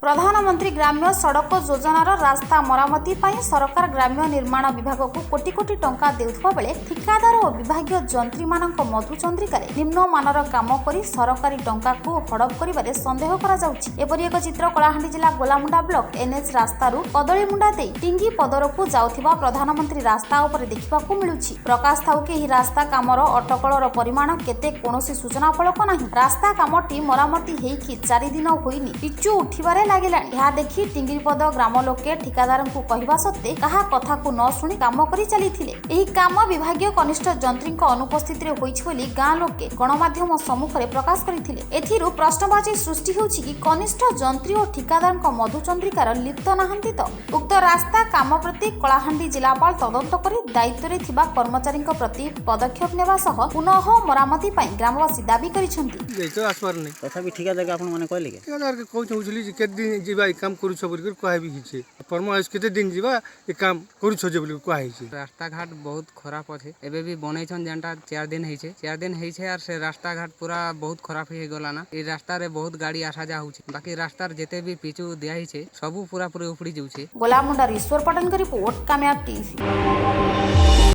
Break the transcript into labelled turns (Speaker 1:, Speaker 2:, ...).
Speaker 1: प्रधानमंत्री ग्राम्य सड़क योजनार रास्ता मरामती पर सरकार ग्राम्य निर्माण विभाग को कोटी कोटी टंका देउथबा बेले ठिकादार और विभागीय जंत्री मानक मधुचंद्रिकार निम्न मानर काम करी सरकारी टंका को हड़प करिबारे संदेह करा जाउछि। एपरि एक चित्र कलाहांडी जिला गोलामुंडा ब्लॉक एनएच रास्तारू कदलीमुंडा देई टिंगी पदरकू जाउथिबा प्रधानमंत्री रास्ता उपरे देखिबाकू मिलुछि। प्रकाश थाउ कि एही रास्ता कामर अटकलर परिमाण केते कोनोसी सूचना फलक नाही। रास्ता कामटी मरामती हेइकि 4 दिन होइनी पिचु उठिबारे लागिलानि। यहा देखि टिंगिपद ग्राम लोके ठिकादारंकु कहिबा सत्ते कहा कथा को न सुनी काम करि चलिथिले। एही काम विभागीय कनिष्ठ जंत्रीक अनुपस्थिति रे होइछि बोली गां लोके गणमाध्यम सम्मुख रे प्रकाश करिथिले। एथिरु प्रश्नवाची सृष्टि होछि कि कनिष्ठ जंत्री और ठिकादारंक मधुचंद्रिकार लिप्त नाहंती त उक्त रास्ता काम प्रति कलाहांडी जिलापाल तदंत करी दायित्व रे थिबा कर्मचारीक प्रति पदक्षेप नेबा सह पुनः मरामती पई ग्रामवासी दाबी करिसंती।
Speaker 2: देखो आसपार नहीं
Speaker 3: तथापि ठिकादार आपन माने कहले के
Speaker 2: ठिकादार के कहू छुली के दिन जीवा ई काम करू छ बोल कर कहबी हिचे परमाइस केते दिन जीवा ई काम करू छ जे बोल कहै छै।
Speaker 4: रास्ता घाट बहुत खराब अछि। एबे भी बनै छन जनता 4 दिन होइ छै 4 दिन होइ छै और से रास्ता घाट पूरा बहुत खराब हे गेला ना। ई रास्ता रे बहुत गाड़ी आसा जा होछि। बाकी रास्ता रे जेते भी पिचु दिया हि छै सब पूरा पूरी उपड़ी जाउ छै।
Speaker 1: गोलामुंडा ईश्वर पटन की रिपोर्ट कामयाब टीवी।